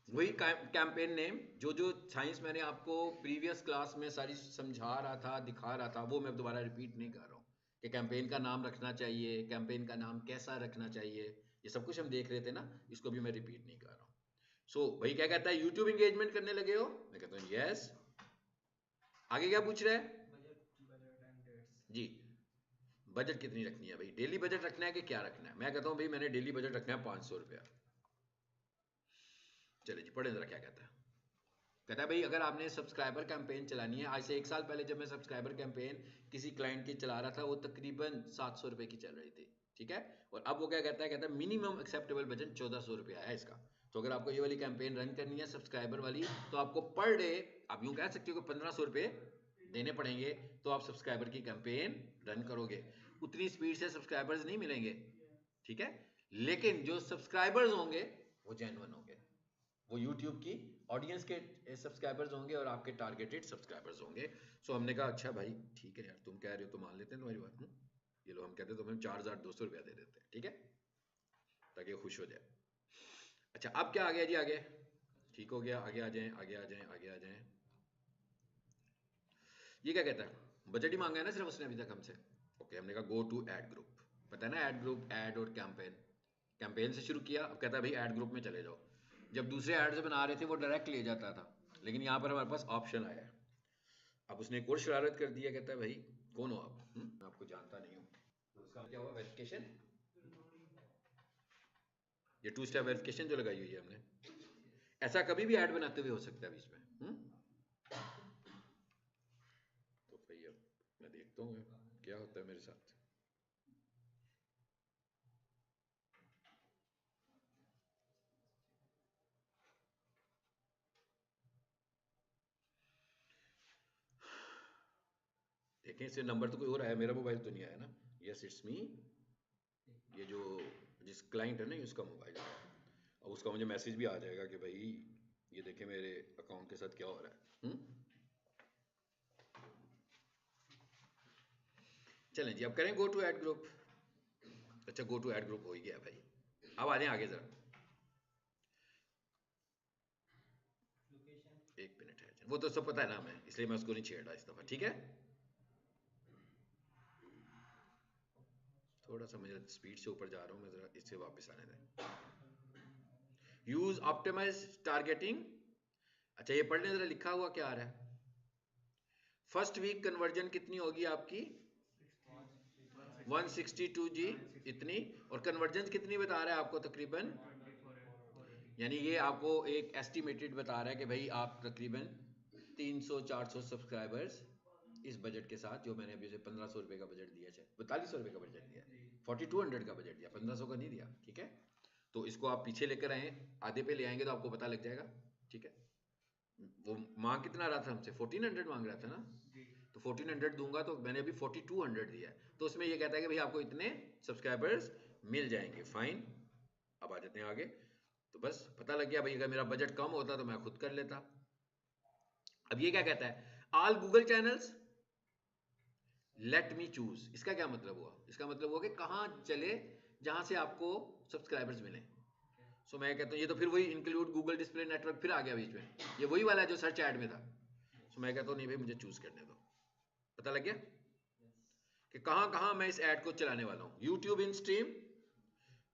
वही campaign name, जो जो साइंस मैंने आपको प्रीवियस क्लास में सारी समझा रहा था, दिखा रहा था, वो मैं दोबारा रिपीट नहीं कर रहा हूँ कि कैंपेन का नाम रखना चाहिए, कैंपेन का नाम कैसा रखना चाहिए, ये सब कुछ हम देख रहे थे ना, इसको भी मैं रिपीट नहीं कर रहा हूँ। सो भाई क्या कहता है, यूट्यूब एंगेजमेंट करने लगे हो? मैं कहता हूँ यस। आगे क्या पूछ रहे हैं जी? बजट कितनी रखनी है भाई, डेली बजट रखना है कि क्या रखना है? मैं कहता हूँ भाई मैंने डेली बजट रखना है 500 रुपया। चले जी पढ़े जरा क्या कहता है। कहता है भाई अगर आपने सब्सक्राइबर कैंपेन चलानी है, आज से 1 साल पहले जब मैं सब्सक्राइबर कैंपेन किसी क्लाइंट की चला रहा था, वो तकरीबन 700 रुपए की चल रही थी, ठीक है। और अब वो क्या कहता है मिनिमम एक्सेप्टेबल बजट 1400 रुपया है इसका। तो अगर आपको ये वाली कैंपेन रन करनी है सब्सक्राइबर वाली, तो आपको पर डे, आप यूं कह सकते हो कि 1500 रुपये देने पड़ेंगे, तो आप सब्सक्राइबर की कैंपेन रन करोगे। उतनी स्पीड से सब्सक्राइबर्स नहीं मिलेंगे, ठीक है, लेकिन जो सब्सक्राइबर्स होंगे वो जेन्युइन होंगे, वो यूट्यूब की ऑडियंस के सब्सक्राइबर्स होंगे और आपके टारगेटेड सब्सक्राइबर्स होंगे। सो हमने कहा अच्छा भाई ठीक है यार, तुम कह रहे हो तो मान लेते हैं तुम्हारी बात। ये लो हम कहते हैं तो हम 4200 रुपया दे देते हैं, ठीक है, ताकि वो खुश हो जाए। अच्छा अब क्या आ गया जी, आगे ठीक हो गया, आगे आ जाएं, आगे आ जाएं, आगे आ जाएं। ये क्या कहता है, बजट ही मांगा है ना सिर्फ उसने अभी तक हमसे। ओके, हमने कहा गो टू एड ग्रुप। पता है ना ऐड ग्रुप, ऐड और कैंपेन, कैंपेन से शुरू किया, अब कहता है भाई ऐड ग्रुप में चले जाओ। जब दूसरे ऐड जो बना रहे थे वो डायरेक्ट ले जाता था, लेकिन यहाँ पर हमारे पास ऑप्शन आया है। अब उसने एक और शरारत कर दिया, कहता है भाई कौन हो आप? मैं आपको जानता नहीं हूँ। तो इसका क्या हुआ, वेरिफिकेशन, ये 2 स्टेप वेरिफिकेशन जो लगाई हुई है हमने, ऐसा कभी भी ऐड बनाते हुए हो सकता है बीच में। तो भाई अब मैं देखता हूँ क्या होता है मेरे साथ। देखें इससे नंबर तो कोई और आया, मेरा मोबाइल तो नहीं आया ना। यस इट्स मी, ये जो जिस क्लाइंट है ना उसका मोबाइल है। अब उसका मुझे मैसेज भी आ जाएगा कि भाई ये देखें मेरे अकाउंट के साथ क्या हो रहा है। चलें जी, अब करें गो टू ऐड ग्रुप। अच्छा गो टू ऐड ग्रुप हो ही गया भाई। अब आ जाए आगे जरा, 1 मिनट है, वो तो सब पता है ना हमें, इसलिए मैं उसको नहीं छेड़ रहा इस दफा, ठीक है। थोड़ा सा मुझे स्पीड से ऊपर जा रहा हूँ मैं, जरा इससे वापस आने दें। Use optimise targeting. अच्छा ये पढ़ लें जरा, लिखा हुआ क्या आ रहा है। फर्स्ट वीक कन्वर्जन कितनी होगी आपकी? 162 जी, इतनी। और कन्वर्जन कितनी बता रहा है आपको तकरीबन? यानी ये आपको एक एस्टिमेटेड बता रहा है कि भाई आप तकरीबन 300-400 सब्सक्राइबर्स इस बजट के साथ, जो मैंने अभी से 1500 रुपये का बजट दिया है, 4200 रुपये का बजट दिया, 4200 का बजट दिया, 1500 का नहीं दिया, ठीक है। तो इसको आप पीछे लेकर आए, आधे पे ले आएंगे तो आपको पता लग जाएगा, ठीक है। वो मांग कितना रहा था हमसे, 1400 मांग रहा था ना, तो 1400 दूंगा तो मैंने अभी 4200 दिया है, तो उसमें ये कहता है कि भाई आपको इतने सब्सक्राइबर्स मिल जाएंगे, फाइन। अब आ जाते हैं आगे। तो बस पता लग गया भाई, अगर मेरा बजट कम होता तो मैं खुद कर लेता। अब ये क्या कहता है, all Google channels let me choose. इसका क्या मतलब हुआ, इसका मतलब हुआ कि कहां चले जहां से आपको सब्सक्राइबर्स मिले। सो मैं कहता हूँ ये तो फिर वही इंक्लूड गूगल डिस्प्ले नेटवर्क फिर आ गया बीच में, ये वही वाला है जो सर्च ऐड में था। सो मैं कहता हूँ नहीं भाई मुझे चूज करने दो। पता लग गया कि कहां कहां मैं इस ऐड को चलाने वाला हूं। YouTube in stream,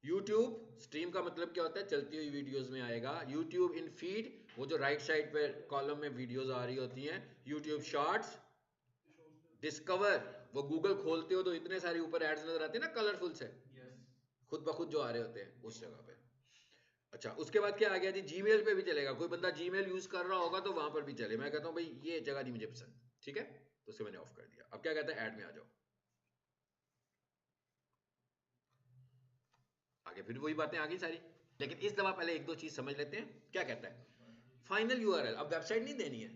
YouTube stream का मतलब क्या होता है, चलती हुई वीडियोस में आएगा। यूट्यूब इन फीड, वो जो राइट साइड पे कॉलम में वीडियोस आ रही होती हैं। यूट्यूब शॉर्ट्स, डिस्कवर, वो गूगल खोलते हो तो इतने सारे ऊपर एड्स नजर आते हैं ना कलरफुल से, खुद ब खुद जो आ रहे होते हैं उस जगह पे। अच्छा उसके बाद क्या आ गया जी, जीमेल पे भी चलेगा, कोई बंदा जीमेल यूज कर रहा होगा तो वहां पर भी चले। मैं कहता हूं भाई ये जगह नहीं मुझे पसंद, ठीक है, तो उसे मैंने ऑफ कर दिया। अब क्या कहता है, ऐड में आ जाओ। आगे फिर वही बातें आ गई सारी, लेकिन इस दफा पहले एक दो चीज समझ लेते हैं। क्या कहता है, फाइनल यूआरएल। अब वेबसाइट नहीं देनी है,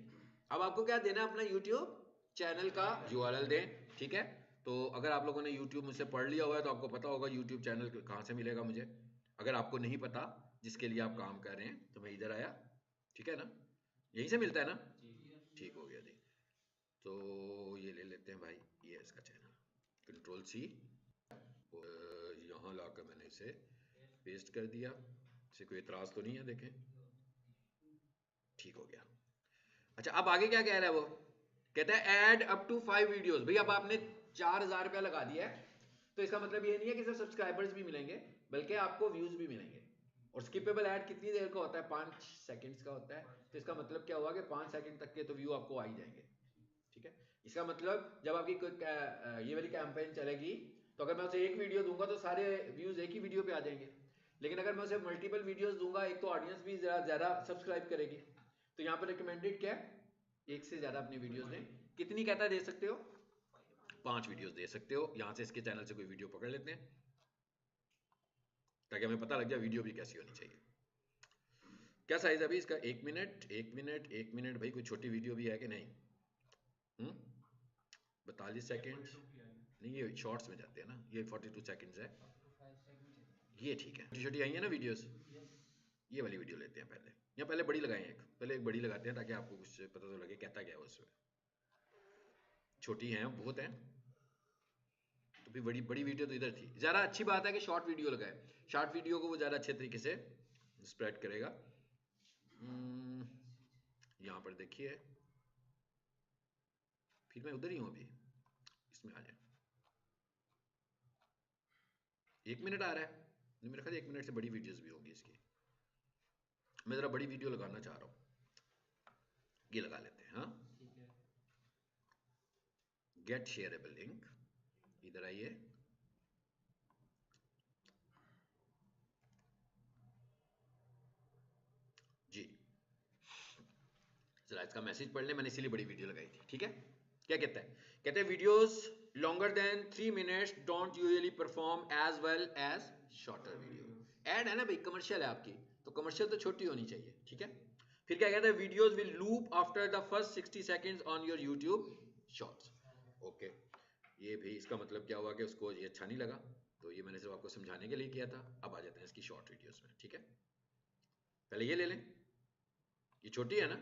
अब आपको क्या देना है, अपना यूट्यूब चैनल का यूआरएल दें, ठीक है। तो अगर आप लोगों ने यूट्यूब मुझसे पढ़ लिया हुआ है तो आपको पता होगा यूट्यूब चैनल कहाँ से मिलेगा मुझे। अगर आपको नहीं पता, जिसके लिए आप काम कर रहे हैं, तो मैं इधर आया, ठीक है ना, यहीं से मिलता है ना, ठीक हो गया जी। तो ये ले लेते हैं भाई, ये है इसका चैनल, कंट्रोल सी, यहाँ लाकर मैंने इसे पेस्ट कर दिया। इसे कोई एतराज़ तो नहीं है, देखें। ठीक हो गया। अच्छा अब आगे क्या कह रहा है वो, कहता है ऐड अप टू 5 वीडियोस। भाई अब आपने 4000 रुपया लगा दिया है, तो इसका मतलब ये नहीं है कि सिर्फ सब्सक्राइबर्स भी मिलेंगे, बल्कि आपको व्यूज भी मिलेंगे। और स्किपेबल ऐड कितनी देर का होता है, 5 सेकंड्स का होता है। तो इसका मतलब क्या हुआ कि 5 सेकंड तक के तो व्यू आपको आ ही जाएंगे। ठीक है, इसका मतलब जब आपकी ये वाली कैंपेन चलेगी, तो अगर मैं उसे एक वीडियो दूंगा तो सारे व्यूज एक ही वीडियो पे आ जाएंगे। लेकिन अगर मैं उसे मल्टीपल वीडियोस दूंगा, एक तो ऑडियंस भी ज्यादा सब्सक्राइब करेगी। तो यहाँ पर रिकमेंडेड क्या है, एक से ज्यादा अपनी वीडियोस दें। कितनी कहता है दे सकते हो, 5 वीडियोस दे सकते हो। यहां से इसके चैनल से कोई वीडियो पकड़ लेते हैं, ताकि हमें पता लग जाए वीडियो भी कैसी होनी चाहिए। क्या साइज है अभी इसका, 1 मिनट 1 मिनट 1 मिनट। भाई कोई छोटी वीडियो भी है कि नहीं? 42 सेकेंड नहीं, ये शॉर्ट्स में जाते हैं ना, ये 42 सेकेंड्स है, ये ठीक है। छोटी छोटी आई है ना वीडियोस, ये वाली वीडियो लेते हैं पहले, या पहले बड़ी लगाएं एक, पहले एक बड़ी लगाते हैं ताकि आपको कुछ पता तो लगे कहता क्या है उसमें। छोटी हैं बहुत हैं, तो फिर बड़ी बड़ी वीडियो तो इधर थी। ज़्यादा अच्छी बात है कि शॉर्ट वीडियो लगाए, शॉर्ट वीडियो को वो ज़्यादा अच्छे तरीके से स्प्रेड करेगा। यहाँ पर देखिए, फिर मैं उधर ही हूँ अभी, इसमें आ जाए। 1 मिनट आ रहा है, मेरे ख्याल 1 मिनट से बड़ी वीडियोस भी होंगी इसकी। मैं ज़रा बड़ी वीडियो लगाना चाह रहा हूँ, ये लगा लेते हैं। हाँ, गेट शेयरेबल लिंक, इधर आइए। जी जरा इसका मैसेज पढ़ लें, मैंने इसीलिए बड़ी वीडियो लगाई थी। ठीक है, क्या कहता है, कहते हैं videos longer than 3 minutes don't usually perform as well as shorter video. Ad है ना भाई, कमर्शियल है आपकी, तो कमर्शियल तो छोटी होनी चाहिए। ठीक है, फिर क्या कहता है, videos will loop after the first 60 seconds on your YouTube shorts. Okay, ये भी इसका मतलब क्या हुआ कि उसको ये अच्छा नहीं लगा, तो ये मैंने सिर्फ आपको समझाने के लिए किया था। अब आ जाते हैं इसकी शॉर्ट वीडियोस में। ठीक है, पहले ये ले लें, ये छोटी है ना,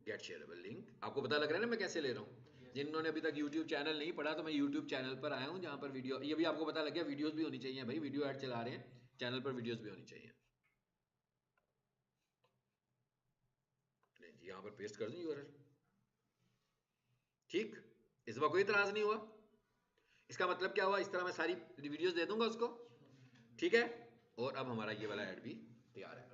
गेट शेयरेबल लिंक। आपको पता लग रहा है ना मैं कैसे ले रहा हूँ। जिन्होंने अभी तक YouTube चैनल नहीं पढ़ा, तो मैं YouTube चैनल पर आया हूँ जहाँ पर वीडियो, ये भी आपको पता लग गया वीडियोस भी होनी चाहिए भाई, वीडियो ऐड चला रहे हैं चैनल पर, वीडियोस भी होनी चाहिए। यहाँ पर पेस्ट कर दूं यूआरएल। ठीक, इस बार कोई इतराज नहीं हुआ। इसका मतलब क्या हुआ, इस तरह मैं सारी वीडियोस दे दूंगा उसको। ठीक है, और अब हमारा ये वाला ऐड भी तैयार है।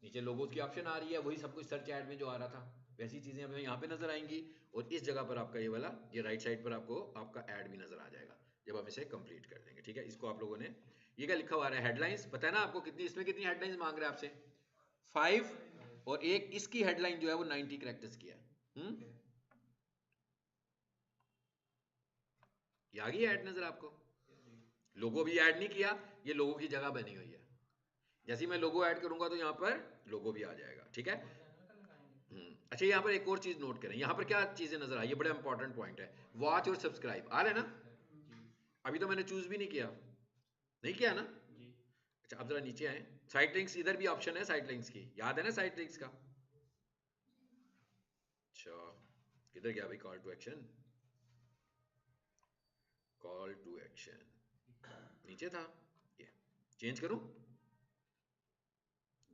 नीचे लोगोस की ऑप्शन आ रही है, वही सब कुछ सर्च ऐड में जो आ रहा था, वैसी चीजें हमें यहाँ पे नजर आएंगी। और इस जगह पर आपका ये वाला, ये राइट साइड पर आपको आपका ऐड भी नजर आ जाएगा जब हम इसे कंप्लीट कर देंगे। ठीक है, इसको आप लोगों ने, ये क्या लिखा हुआ है, हेडलाइंस। पता है ना आपको कितनी, इसमें कितनी हेडलाइंस मांग रहे हैं आपसे, 5, और एक इसकी हेडलाइन जो है वो 90 कैरेक्टर्स की है। ये आ गई ऐड नजर आपको। लोगो भी ऐड नहीं किया, ये लोगो की जगह बनी हुई है। जैसे ही मैं लोगो ऐड करूंगा तो यहाँ पर लोगो भी आ जाएगा। ठीक है, अच्छा यहाँ पर एक और चीज नोट करें, यहाँ पर क्या चीजें नजर आई, ये बड़ा इंपॉर्टेंट पॉइंट है। वॉच और सब्सक्राइब आ रहे हैं ना, अभी तो मैंने चूज भी नहीं किया, नहीं किया ना। अच्छा अब जरा नीचे आए, साइट लिंक्स, इधर भी ऑप्शन है साइट लिंक्स की, याद है ना साइट लिंक्स का। अच्छा किधर गया भाई, call to action, call to action नीचे था, ये चेंज करूं,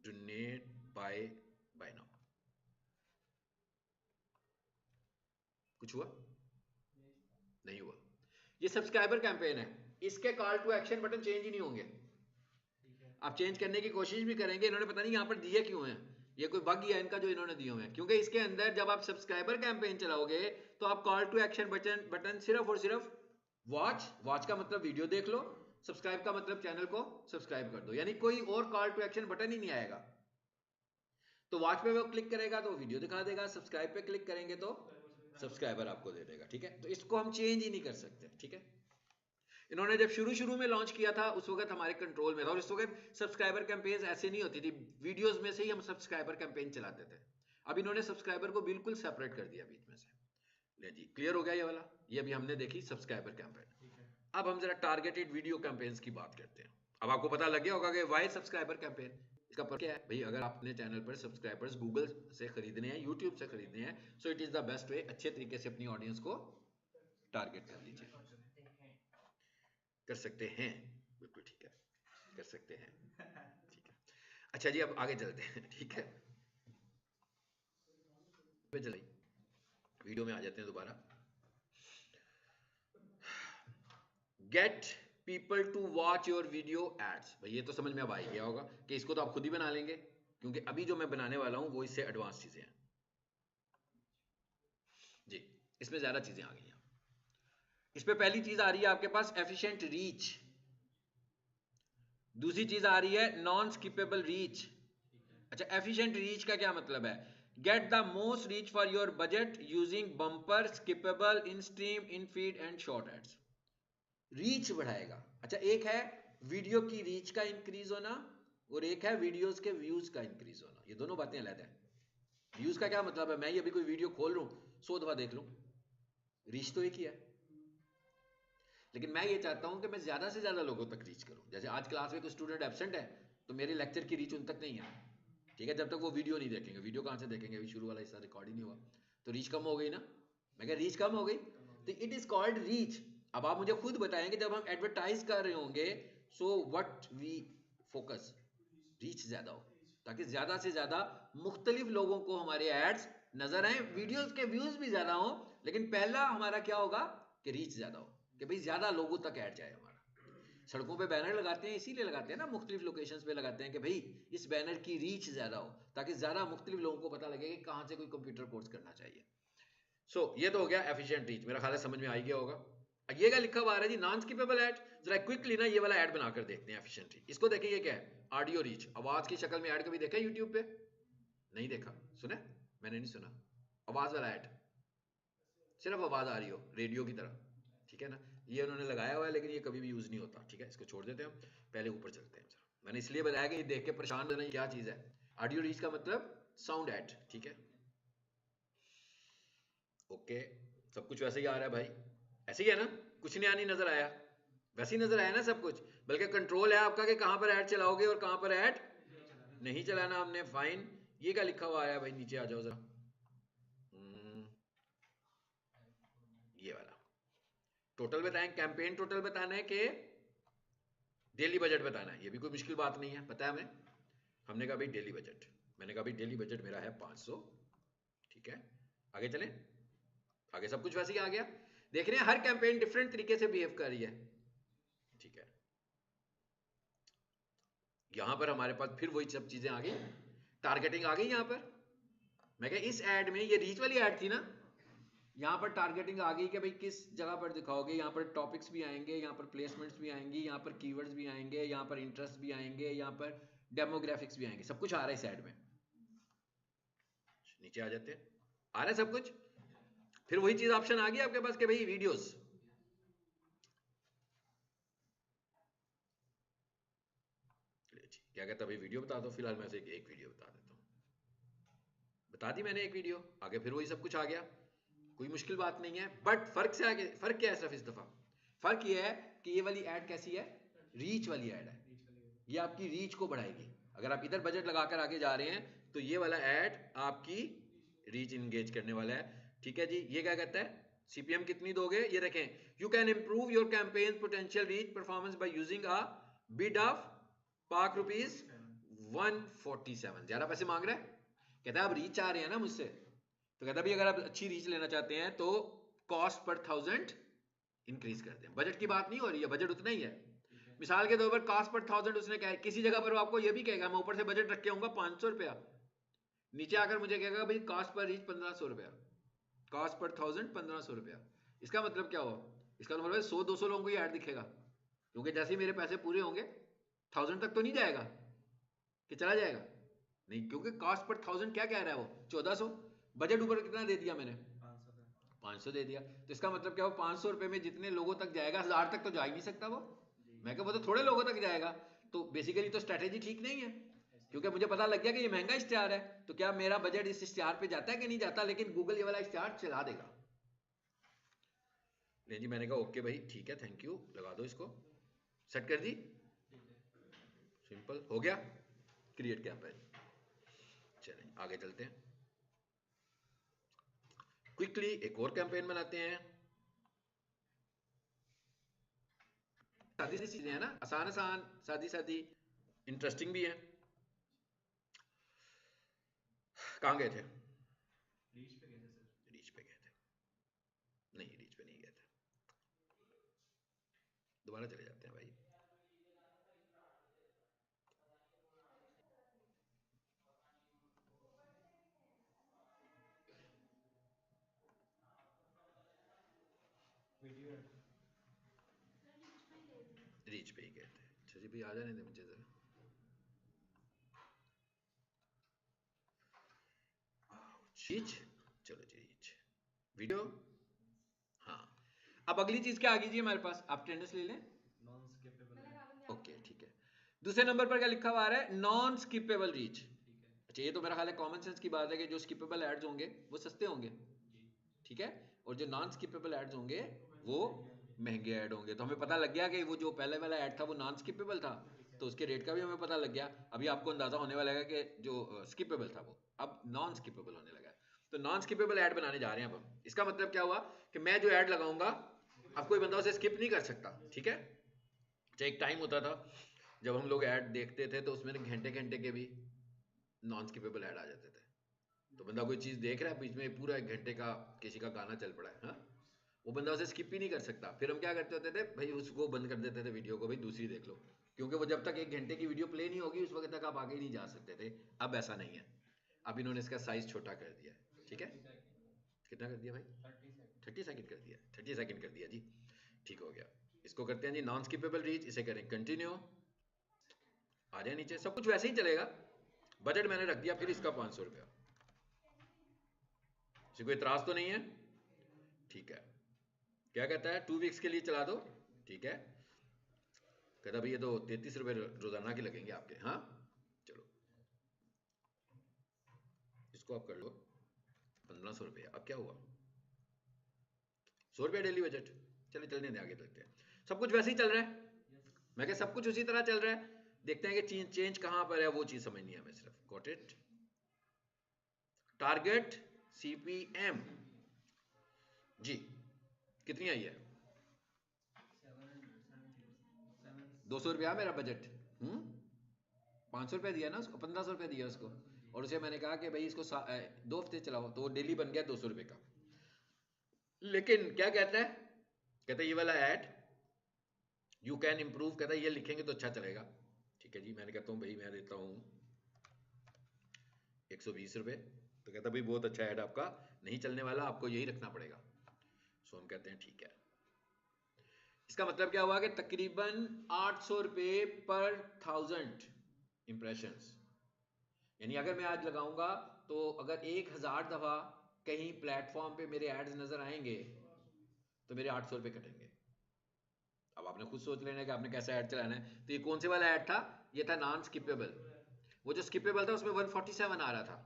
डोनेट बाय नाउ। कुछ हुआ नहीं हुआ। ये सब्सक्राइबर कैंपेन है, इसके call to action button change ही नहीं होंगे। आप चेंज करने की कोशिश भी करेंगे, इन्होंने पता नहीं यहाँ पर दिए क्यों हैं, ये कोई बग ही है इनका जो इन्होंने दिए हुए हैं। क्योंकि इसके अंदर जब आप सब्सक्राइबर कैंपेन चलाओगे, तो आप कॉल टू एक्शन बटन सिर्फ और सिर्फ वॉच का मतलब वीडियो देख लो, सब्सक्राइब का मतलब चैनल को सब्सक्राइब कर दो, यानी कोई और कॉल टू एक्शन बटन ही नहीं आएगा। तो वॉच पे वो क्लिक करेगा तो वीडियो दिखा देगा, सब्सक्राइब पे क्लिक करेंगे तो सब्सक्राइबर आपको दे देगा। ठीक है, तो इसको हम चेंज ही नहीं कर सकते। ठीक है, इन्होंने जब शुरू शुरू में लॉन्च किया था उस वक्त हमारे कंट्रोल में था, और इस वक्त सब्सक्राइबर कैंपेन ऐसे नहीं होती थी, वीडियोस में से ही हम सब्सक्राइबर कैंपेन चलाते थे। अब इन्होंने सब्सक्राइबर को बिल्कुल सेपरेट कर दिया बीच में से। ले जी, क्लियर हो गया ये वाला, ये अभी हमने देखी सब्सक्राइबर कैंपेन। अब हम जरा टारगेटेड वीडियो कैंपेन्स की बात करते हैं। अब आपको पता लग गया होगा कि वाई सब्सक्राइबर कैंपेन, इसका पर क्या है भाई, अगर आपने चैनल पर सब्सक्राइबर्स गूगल से खरीदने हैं, यूट्यूब से खरीदने हैं, so it is the best way, अच्छे तरीके से अपनी ऑडियंस को टारगेट कर लीजिए। कर सकते हैं, बिल्कुल ठीक है, कर सकते हैं। ठीक है, अच्छा जी अब आगे चलते हैं। ठीक है, पे चले, वीडियो में आ जाते हैं दोबारा। Get people to watch your video ads. भाई ये तो समझ में अब आ ही गया होगा कि इसको तो आप खुद ही बना लेंगे, क्योंकि अभी जो मैं बनाने वाला हूं वो इससे एडवांस चीजें हैं जी। इसमें ज्यादा चीजें आ गई हैं। इस पे पहली चीज आ रही है आपके पास एफिशिएंट रीच, दूसरी चीज आ रही है नॉन स्किपेबल रीच। अच्छा, एफिशिएंट रीच का क्या मतलब है? Get the most reach for your budget using bumper, skippable, in stream, in feed and short ads. Reach बढ़ाएगा। अच्छा, एक है वीडियो की रीच का इंक्रीज होना और एक है वीडियोस के व्यूज का इंक्रीज होना। ये दोनों बातें अलग है। व्यूज का क्या मतलब है? मैं ये अभी कोई वीडियो खोल रहा हूं, 100 दफा देख लूं, रीच तो एक ही है। लेकिन मैं ये चाहता हूं कि मैं ज्यादा से ज्यादा लोगों तक रीच करूं। जैसे आज क्लास में कोई स्टूडेंट एब्सेंट है तो मेरे लेक्चर की रीच उन तक नहीं है, ठीक है, जब तक वो वीडियो नहीं देखेंगे। वीडियो कहां से देखेंगे? अभी शुरू वाला हिस्सा रिकॉर्ड ही नहीं हुआ, तो रीच कम हो गई ना। मैं कह रीच कम हो गई, तो इट इज कॉल्ड रीच। अब आप मुझे खुद बताएंगे जब हम एडवर्टाइज कर रहे होंगे, so what we focus, reach ज्यादा हो, ताकि ज्यादा से ज्यादा मुख्तलिफ लोगों को हमारे एड्स नजर आए, वीडियोस के व्यूज भी ज्यादा हो। लेकिन पहला हमारा क्या होगा कि रीच ज्यादा हो, कि भाई ज्यादा लोगों तक ऐड जाए हमारा। सड़कों पे बैनर लगाते हैं इसीलिए लगाते हैं ना, मुख्तलिफ लोकेशंस पे लगाते हैं कि भाई इस बैनर की रीच ज्यादा हो, ताकि ज्यादा मुख्तलिफ लोगों को पता लगे कि कहां से कोई कंप्यूटर कोर्स करना चाहिए। ये तो हो गया एफिशिएंट रीच, मेरा ख्याल है समझ में आ ही गया होगा। ये क्या लिखा हुआ है जी? Non skippable ad. जरा क्विकली ना ये वाला ऐड बनाकर देखते हैं एफिशिएंट रीच। इसको देखिए, ये क्या है? ऑडियो रीच, आवाज की शक्ल में ऐड कभी देखा है यूट्यूब पे? नहीं देखा। सुने? मैंने नहीं सुना। आवाज वाला ऐड, सिर्फ आवाज आ रही हो रेडियो की तरह, ठीक है ना। ये उन्होंने लगाया हुआ है लेकिन ये कभी भी यूज नहीं होता, ठीक है, इसको छोड़ देते हैं हम। पहले ऊपर चलते हैं। मैंने इसलिए बताया कि ये देख के परेशान होना क्या चीज है। ऑडियो रीच का मतलब साउंड ऐड, ठीक है। ओके, सब कुछ वैसे ही आ रहा है भाई, ऐसे ही है ना, कुछ नया नहीं नजर आया, वैसे ही नजर आया ना सब कुछ। बल्कि कंट्रोल है आपका कि कहां पर ऐड चलाओगे और कहां पर ऐड नहीं चलाना हमने। फाइन, ये क्या लिखा हुआ है भाई? नीचे आ जाओ जरा। ये वाला टोटल बताएं, कैंपेन टोटल बताना है कि डेली बजट बताना है? ये भी कोई मुश्किल बात नहीं है, पता है हमें। हमने कहा भाई डेली बजट, मैंने कहा भाई डेली बजट मेरा है 500, ठीक है। आगे चलें, आगे सब कुछ वैसे ही आ गया। देख रहे हैं हर कैंपेन डिफरेंट तरीके से बिहेव कर रही है, ठीक है। यहां पर हमारे पास फिर वही सब चीजें आ गई, टारगेटिंग आ गई यहां पर। मैं कहा इस एड में, ये रीच वाली एड थी ना, यहाँ पर टारगेटिंग आ गई कि भाई किस जगह पर दिखाओगे। यहाँ पर टॉपिक्स भी आएंगे, यहाँ पर प्लेसमेंट्स भी आएंगी, यहाँ पर कीवर्ड्स भी आएंगे, यहाँ पर इंटरेस्ट भी आएंगे, यहाँ पर डेमोग्राफिक्स भी आएंगे, सब कुछ आ रहा है इस ऐड में। नीचे आ जाते हैं, आ रहा है सब कुछ। फिर वही चीज ऑप्शन आ गई आपके पास कि भाई वीडियोस, क्या कहता है भाई वीडियो बता दो। फिलहाल मैं एक वीडियो बता देता हूँ, बता दी मैंने एक वीडियो। आगे फिर वही सब कुछ आ गया, कोई मुश्किल बात नहीं है। बट फर्क से आगे, फर्क क्या है सिर्फ इस दफा? फर्क ये है कि ये वाली ऐड कैसी है? रीच वाली ऐड है, ये आपकी रीच को बढ़ाएगी। अगर आप इधर बजट लगाकर आगे जा रहे हैं तो ये वाला ऐड आपकी रीच इंगेज करने वाला है, ठीक है जी। ये क्या कहता है? सीपीएम कितनी दोगे? ये देखें, you can improve your campaign potential reach performance by using a bid of पाक रुपीज 147। ज्यादा पैसे मांग रहा है, कहता है आप रीच आ रहे हैं ना मुझसे, तो कहता है भाई अगर आप अच्छी रीच लेना चाहते हैं तो कॉस्ट पर 1000 इंक्रीज कर दें। बजट की बात नहीं हो रही है, बजट उतना ही है। मिसाल के तौर पर कॉस्ट पर 1000 उसने कहा, किसी जगह पर वो आपको ये भी कहेगा मैं ऊपर से बजट रख के आऊंगा 500 रुपया, नीचे आकर मुझे कहेगा भाई कॉस्ट पर रीच 1500 रुपया, कॉस्ट पर 1000 1500 रुपया। इसका मतलब क्या हुआ? इसका मतलब 100-200 लोगों को ये ऐड दिखेगा, क्योंकि जैसे ही मेरे पैसे पूरे होंगे 1000 तक तो नहीं जाएगा कि चला जाएगा, नहीं, क्योंकि कॉस्ट पर 1000 क्या कह रहा है वो? 1400। बजट ऊपर कितना दे दिया मैंने? 500 दे दिया। तो इसका मतलब क्या हो? 500 रुपए में जितने लोगों तक जाएगा 1000 तक तो जा ही नहीं सकता वो। मैं क्या, वो तो थोड़े लोगों तक जाएगा। तो बेसिकली तो स्ट्रेटेजी ठीक नहीं है, क्योंकि मुझे पता लग गया कि ये महंगा इश्तिहार है, तो क्या मेरा बजट इस इश्तिहार पे जाता है कि नहीं जाता? लेकिन गूगल ये वाला इश्तिहार चला देगा। नहीं जी, मैंने कहा ओके भाई, ठीक है, थैंक यू, लगा दो इसको, सेट कर दी, सिंपल हो गया, क्रिएट कैंपेन। चलें आगे चलते हैं, क्विकली एक और कैंपेन बनाते हैं। सादी सी चीजें हैं ना, आसान आसान, सादी सादी, इंटरेस्टिंग भी है। कहाँ गए थे? दोबारा चले जाते हैं भाई। रीच पे ही कहते हैं। अच्छा जी भाई, आ जाने दे मुझे जरा। रीच, चलो जी रीच वीडियो। हाँ, अब अगली चीज क्या आ गई जी हमारे पास, आप टेंडेंस ले लें। नॉन स्किपेबल, ओके ठीक है। दूसरे नंबर पर क्या लिखा हुआ आ रहा है, नॉन स्किपेबल रीच। अच्छा, ये तो मेरा ख्याल है कॉमन सेंस की बात है कि जो स्किपेबल एड्स होंगे वो सस्ते होंगे, ठीक है, और जो नॉन स्किपेबल एड्स होंगे वो महंगे ऐड होंगे। तो हमें पता लग गया कि वो जो पहले वाला ऐड था वो नॉन स्किपेबल था, तो उसके रेट का भी हमें पता लग गया। अभी आपको अंदाजा होने वाला है कि जो स्किपेबल था वो अब नॉन स्किपेबल होने लगा है। तो नॉन स्किपेबल ऐड बनाने जा रहे हैं अब हम। इसका मतलब क्या हुआ कि मैं जो ऐड लगाऊंगा अब कोई बंदा उसे स्किप नहीं कर सकता, ठीक है। अच्छा, एक टाइम होता था जब हम लोग ऐड देखते थे तो उसमें घंटे घंटे के भी नॉन स्किपेबल ऐड आ जाते थे। तो बंदा कोई चीज देख रहा है, बीच में पूरा 1 घंटे का किसी का गाना चल पड़ा है, हाँ, वो बंदा उसे स्किप ही नहीं कर सकता। फिर हम क्या करते होते थे भाई, उसको बंद कर देते थे वीडियो को, भाई दूसरी देख लो, क्योंकि वो जब तक 1 घंटे की वीडियो प्ले नहीं होगी उस वक्त तक आप आगे ही नहीं जा सकते थे। अब ऐसा नहीं है, अब इन्होंने इसका साइज छोटा कर दिया है, ठीक है। कितना कर दिया भाई, 30 सेकंड कर दिया, 30 सेकंड कर दिया जी, ठीक हो गया। इसको करते हैं जी नॉन स्किपेबल रीच, इसे करें कंटिन्यू। आ जाए नीचे, सब कुछ वैसे ही चलेगा। बजट मैंने रख दिया फिर इसका 500 रुपया। किसी को इतराज तो नहीं है, ठीक है। क्या कहता है, 2 वीक्स के लिए चला दो, ठीक है। कहता भाई ये तो 33 रुपए रोजाना के लगेंगे आपके, हाँ चलो इसको आप कर लो 1500 रुपये। अब क्या हुआ, 100 रुपया डेली बजट। चले चलने दें, आगे चलते हैं। सब कुछ वैसे ही चल रहा है, मैं क्या सब कुछ उसी तरह चल रहा है। देखते हैं कि चेंज चेंज कहां पर है, वो चीज समझनी है हमें सिर्फ। Got it. टारगेट सीपीएम जी कितनी आई है, 200 रुपया मेरा बजट। 500 रुपया दिया ना उसको, 1500 रुपया दिया उसको, और उसे मैंने कहा कि भाई इसको 2 हफ्ते चलाओ, तो वो डेली बन गया 200 रुपये का। लेकिन क्या कहता है, कहता है ये वाला ऐड यू कैन इंप्रूव, कहता है ये लिखेंगे तो अच्छा चलेगा, ठीक है जी। मैंने कहता हूँ भाई मैं देता हूँ 120 रुपये। तो कहता भाई बहुत अच्छा ऐड आपका नहीं चलने वाला, आपको यही रखना पड़ेगा। सो हम कहते हैं ठीक है। इसका मतलब क्या हुआ कि तकरीबन 800 रुपये पर 1000 इंप्रेशंस। यानी अगर मैं आज लगाऊंगा तो अगर 1000 दफा कहीं प्लेटफॉर्म पे मेरे एड्स नजर आएंगे तो मेरे 800 रुपये कटेंगे। अब आपने खुद सोच लेना कि आपने कैसा ऐड चलाना है। तो ये कौन से वाला ऐड था, ये था नॉन स्किपेबल। वो जो स्किपेबल था उसमें 147 आ रहा था।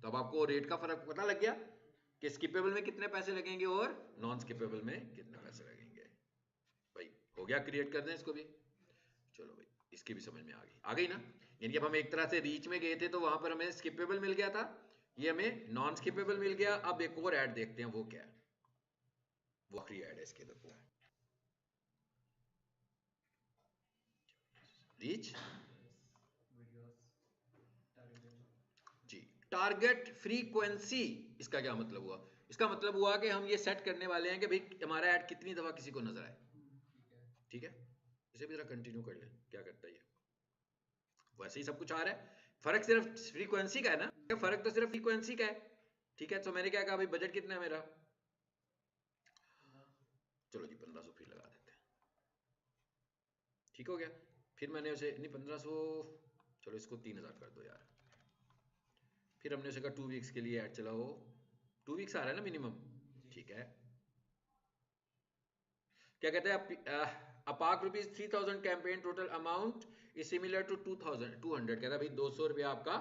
तो अब आपको रेट का फर्क पता लग गया कि स्किपेबल में कितने पैसे लगेंगे और नॉन स्किपेबल में कितने पैसे लगेंगे। भाई हो गया, क्रिएट कर दें इसको भी। चलो भाई इसकी भी समझ में आ गई ना। यानी अब हम एक तरह से रीच में गए थे तो वहां पर हमें स्किपेबल मिल गया था, ये हमें नॉन स्किपेबल मिल गया। अब एक और ऐड देखते हैं वो क्या है, वो आखिरी ऐड है इसके अंदर, रीच जी। टारगेट फ्रीक्वेंसी, इसका क्या मतलब हुआ, इसका मतलब हुआ कि हम ये सेट करने वाले हैं कि भाई हमारा ऐड कितनी दफा किसी को नजर आए, ठीक है। इसे भी जरा कंटिन्यू कर लें, क्या करता है ये, वैसे ही सब कुछ आ रहा है। फर्क सिर्फ फ्रीक्वेंसी का है ना, फर्क तो सिर्फ फ्रीक्वेंसी का है, ठीक है। तो मैंने क्या कहा भाई बजट कितना है मेरा, चलो जी 1500 फिर लगा देते हैं, ठीक हो गया। फिर मैंने उसे नहीं 1500, चलो इसको 3000 कर दो यार। फिर हमने उसे कहा 2 वीक्स के लिए ऐड चलाओ, 2 वीक्स आ रहा है ना मिनिमम, ठीक है। क्या कहते हैं, अपार्क ₹3000 campaign total amount is similar to 2200। कहता है भाई 200 रुपया आपका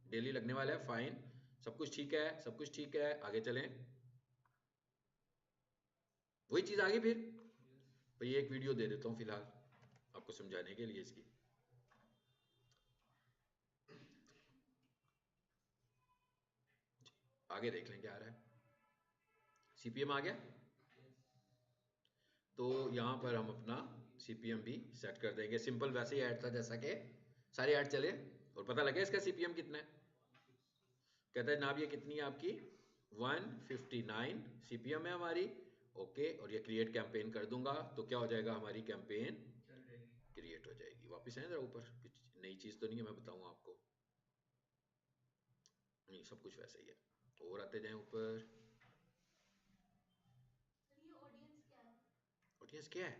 डेली लगने वाला है, फाइन, सब कुछ ठीक है, सब कुछ ठीक है, आगे चलें। वही चीज आ गई फिर भाई, एक वीडियो दे देता हूँ फिलहाल आपको समझाने के लिए इसकी। आगे देख लें क्या आ रहा है, सीपीएम आ गया। तो यहाँ पर हम अपना सीपीएम भी सेट कर देंगे, सिंपल वैसे ही ऐड था जैसा कि सारे ऐड चले, और पता लगे इसका सीपीएम कितना है। कहता है जनाब ये कितनी है आपकी 159 सीपीएम है हमारी, ओके, और ये क्रिएट कैंपेन कर दूंगा तो क्या हो जाएगा, हमारी कैंपेन क्रिएट हो जाएगी। वापस आए जरा ऊपर, कुछ नई चीज तो नहीं है मैं बताऊं आपको, नहीं सब कुछ वैसे ही है। और आते जाएं ऊपर। ऑडियंस क्या है,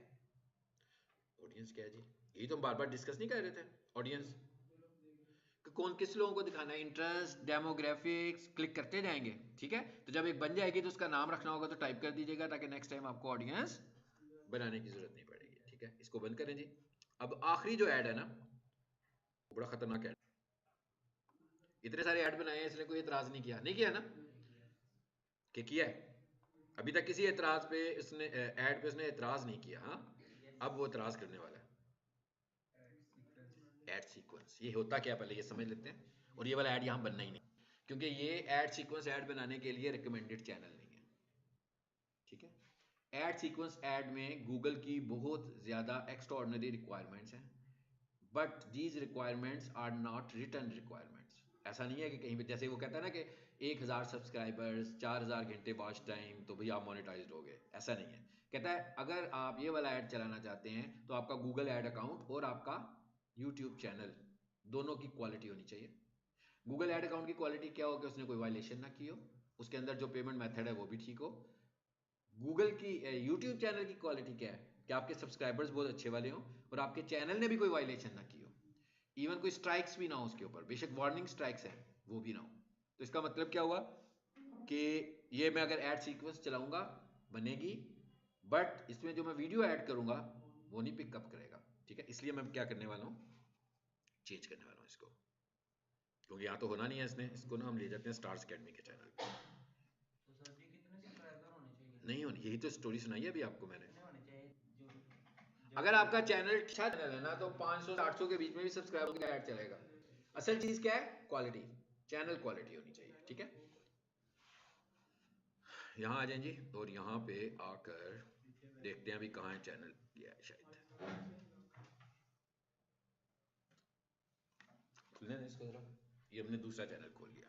ऑडियंस क्या है जी, यही तो हम बार बार डिस्कस नहीं कर रहे थे। ऑडियंस कौन किस लोगों को दिखाना है, इंटरेस्ट, डेमोग्राफिक्स, क्लिक करते जाएंगे। ठीक है, तो जब एक बन जाएगी तो उसका नाम रखना होगा तो टाइप कर दीजिएगा, ताकि नेक्स्ट टाइम आपको ऑडियंस बनाने की जरूरत नहीं पड़ेगी। ठीक है, इसको बंद करें जी। अब आखिरी जो ऐड है ना, बड़ा खतरनाक ऐड। इतने सारे ऐड बनाए हैं, इसने कोई एतराज नहीं किया, नहीं किया ना, कि किया है? अभी तक किसी एतराज पे इसने ऐड पे इसने एतराज नहीं किया। हाँ, अब वो एतराज करने वाला है। ऐड सीक्वेंस ये होता क्या, पहले ये समझ लेते हैं। और ये वाला ऐड यहाँ बनना ही नहीं, क्योंकि ये ऐड सीक्वेंस ऐड बनाने के लिए रिकमेंडेड चैनल नहीं है। ठीक है, ऐड सीक्वेंस ऐड में गूगल की बहुत ज़्यादा एक्स्ट्राऑर्डिनरी रिक्वायरमेंट्स हैं, but these requirements are not return requirements. ऐसा नहीं है कि कहीं पे जैसे वो कहता है ना कि 1000 सब्सक्राइबर्स, 4000 घंटे वॉच टाइम तो भाई आप मोनेटाइज्ड हो गए, ऐसा नहीं है। कहता है अगर आप ये वाला ऐड चलाना चाहते हैं तो आपका गूगल ऐड अकाउंट और आपका यूट्यूब चैनल दोनों की क्वालिटी होनी चाहिए। गूगल ऐड अकाउंट की क्वालिटी क्या हो कि उसने कोई वायलेशन ना की हो, उसके अंदर जो पेमेंट मेथड है वो भी ठीक हो। गूगल की यूट्यूब चैनल की क्वालिटी क्या है कि आपके सब्सक्राइबर्स बहुत अच्छे वाले हों और आपके चैनल ने भी कोई वायलेशन ना की हो, इवन कोई स्ट्राइक्स भी ना हो उसके ऊपर, बेशक वार्निंग स्ट्राइक्स हैं वो भी ना हो। तो इसका मतलब क्या हुआ कि ये मैं अगर ऐड सीक्वेंस चलाऊंगा बनेगी, बट इसमें जो मैं वीडियो ऐड करूंगा वो नहीं पिकअप करेगा। ठीक है, इसलिए मैं क्या करने वाला हूँ, चेंज करने वाला हूँ इसको, क्योंकि यहाँ तो होना नहीं है इसने, इसको ना हम ले जाते हैं स्टार्स अकेडमी के चैनल पे। तो सर जी कितने सब्सक्राइबर होने चाहिए इसमें? नहीं होनी, यही तो स्टोरी सुनाई है अभी आपको मैंने। कितने होने चाहिए जो जो अगर आपका क्रिएटर है? चैनल अच्छा चैनल है ना तो 500 से 800 के बीच में भी सब्सक्राइबर का ऐड चलेगा। असल चीज क्या है, क्वालिटी, चैनल क्वालिटी होनी चाहिए। ठीक है, यहाँ आ जाएं जी, और यहाँ पे आकर देखते हैं अभी कहाँ है चैनल, किया है शायद, खुलने दें इसको जरा। ये हमने दूसरा चैनल खोल लिया।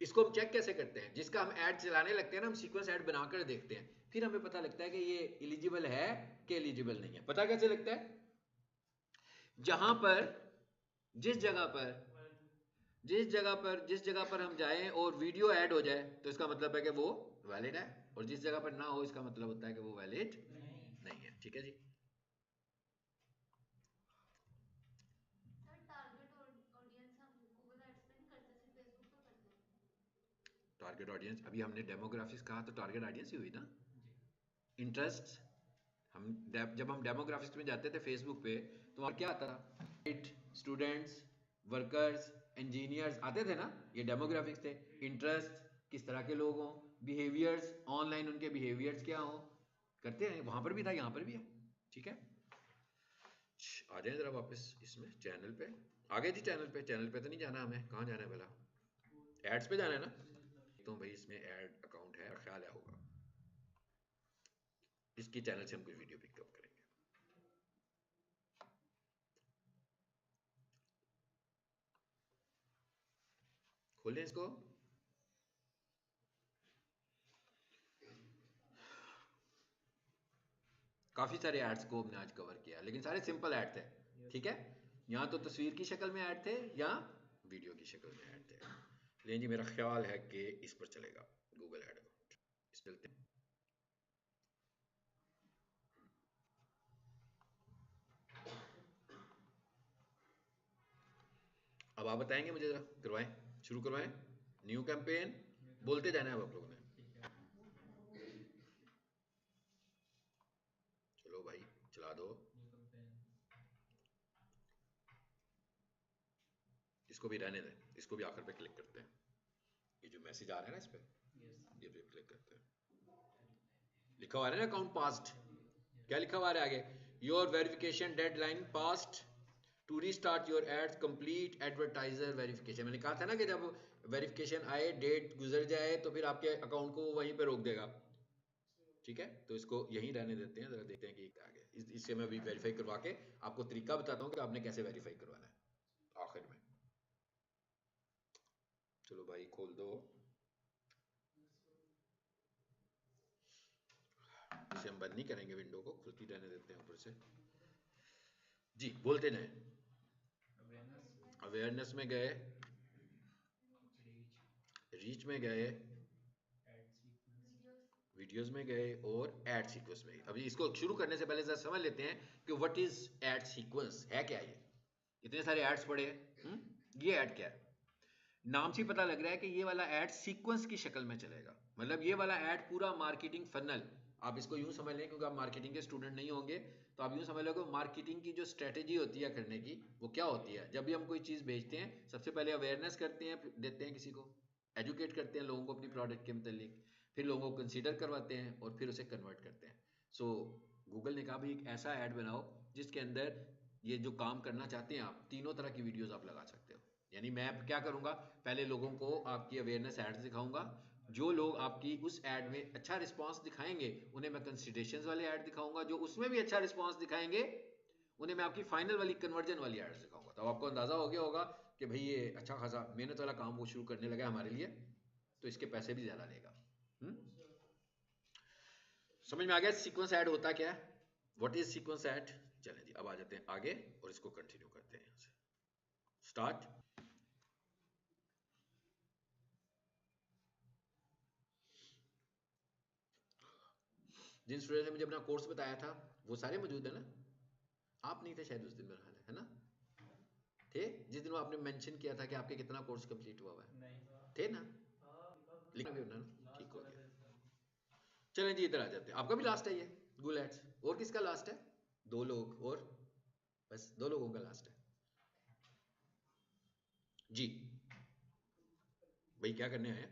इसको हम चेक कैसे करते हैं, जिसका हम ऐड चलाने लगते हैं ना, हम सीक्वेंस ऐड बनाकर देखते हैं, फिर हमें पता लगता है कि ये एलिजिबल है कि एलिजिबल नहीं है। पता कैसे लगता है, जहां पर जिस जगह पर जिस जगह पर हम जाएं और वीडियो ऐड हो जाए तो इसका मतलब है कि वो वैलिड है, और जिस जगह पर ना हो इसका मतलब होता है कि वो वैलिड नहीं। नहीं है। ठीक है जी, टारगेट ऑडियंस अभी हमने डेमोग्राफिक्स कहा तो टारगेट ऑडियंस ही हुई ना। जी। इंटरेस्ट, हम जब हम डेमोग्राफिक्स में जाते थे फेसबुक पे तो वहाँ क्या आता था, स्टूडेंट्स, वर्कर्स, इंजीनियर्स आते थे ना, ये डेमोग्राफिक्स थे। इंटरेस्ट, किस तरह के लोग हों, बिहेवियर्स, ऑनलाइन उनके बिहेवियर्स क्या हों, करते हैं, वहाँ पर भी था यहाँ पर भी है। ठीक है, आ जाए जरा वापस इसमें चैनल पे। आ गए जी चैनल पे, चैनल पे तो नहीं जाना हमें, कहाँ जाना है भला, एड्स पे जाना है ना। तो भाई इसमें ऐड अकाउंट है, ख्याल है होगा, इसकी चैनल से हम कोई वीडियो पिकअप करेंगे। खोलें इसको, काफ़ी सारे एड्स को हमने आज कवर किया, लेकिन सारे सिंपल ऐड थे। ठीक है, यहाँ तो तस्वीर की शक्ल में ऐड थे या वीडियो की शक्ल में ऐड थे। लेकिन जी मेरा ख्याल है कि इस पर चलेगा गूगल ऐड अकाउंट, इस पर चलते हैं। अब आप बताएंगे मुझे, जरा करवाएं, शुरू करवाएं, न्यू कैंपेन, बोलते जाना है अब आप लोगों ने। ठीक है। चलो भाई चला दो, न्यू कैंपेन। इसको भी रहने दें, इसको भी आखिर पे क्लिक करते हैं, ये जो मैसेज आ रहा है ना इस पे, यस। ये पे क्लिक करते हैं। लिखा हुआ है ना अकाउंट पास्ट, क्या लिखा हुआ है आगे, your verification deadline past, to restart your ads complete advertiser verification. मैंने कहा था ना कि जब वेरिफिकेशन आए, डेट गुजर जाए तो फिर आपके अकाउंट को वहीं पे रोक देगा। ठीक है, तो इसको यहीं रहने देते हैं, जरा देखते हैं कि आ गया। इससे मैं अभी वेरीफाई करवा के आपको तरीका बताता हूँ कि आपने कैसे वेरीफाई करवाना है आखिर में। चलो भाई खोल दो, इसे हम बंद नहीं करेंगे, विंडो को खुलती रहने देते हैं ऊपर से। जी बोलते रहे। अवेयरनेस, अवेयरनेस में गए, रीच, रीच में गए, एड सीक्वेंस, वीडियोस में गए और एड सीक्वेंस में गए। अभी इसको शुरू करने से पहले जरा समझ लेते हैं कि व्हाट इज एड सीक्वेंस, है क्या ये। इतने सारे एड्स पड़े हैं, ये ऐड क्या है। नाम से पता लग रहा है कि ये वाला ऐड सीक्वेंस की शक्ल में चलेगा, मतलब ये वाला ऐड पूरा मार्केटिंग फनल, आप इसको यूं समझ लें, क्योंकि आप मार्केटिंग के स्टूडेंट नहीं होंगे तो आप यूं समझ लो कि मार्केटिंग की जो स्ट्रेटेजी होती है करने की, वो क्या होती है। जब भी हम कोई चीज़ बेचते हैं, सबसे पहले अवेयरनेस करते हैं, फिर देते हैं किसी को, एजुकेट करते हैं लोगों को अपनी प्रोडक्ट के मतलब, फिर लोगों को कंसीडर करवाते हैं और फिर उसे कन्वर्ट करते हैं। सो गूगल ने कहा भाई एक ऐसा ऐड बनाओ जिसके अंदर ये जो काम करना चाहते हैं आप, तीनों तरह की वीडियोस आप लगा सकते हो। यानी मैं क्या करूंगा, पहले लोगों को आपकी अवेयरनेस एड्स दिखाऊंगा, जो लोग आपकी उस ऐड में अच्छा रिस्पांस दिखाएंगे उन्हें मैं कंसिडरेशंस वाले ऐड दिखाऊंगा, जो उसमें भी अच्छा रिस्पांस दिखाएंगे उन्हें मैं आपकी फाइनल वाली कन्वर्जन वाली एड्स दिखाऊंगा। तो आपको अंदाजा हो गया होगा कि भाई ये अच्छा खासा मेहनत वाला काम वो शुरू करने लगा हमारे लिए, तो इसके पैसे भी ज्यादा लेगा। समझ में आ गया सीक्वेंस ऐड होता क्या है, व्हाट इज सीक्वेंस ऐड। चलें जी अब आ जाते हैं आगे और इसको कंटिन्यू करते हैं यहाँ से। स्टार्ट। जिन स्टूडेंट ने मुझे अपना कोर्स बताया था वो सारे मौजूद है ना, आप नहीं थे शायद उस दिन, मेरा ख्याल है ना, थे जिस दिन वो आपने मेंशन किया था कि आपके कितना कोर्स कंप्लीट हुआ हुआ है, नहीं, थे ना, लिखा भी होना ना, ठीक हो गया। चलें जी इधर आ जाते हैं, आपका भी लास्ट है ये गूगल एड्स, और किसका लास्ट है, दो लोग और, बस दो लोगों का लास्ट है जी। भाई क्या करने आए हैं,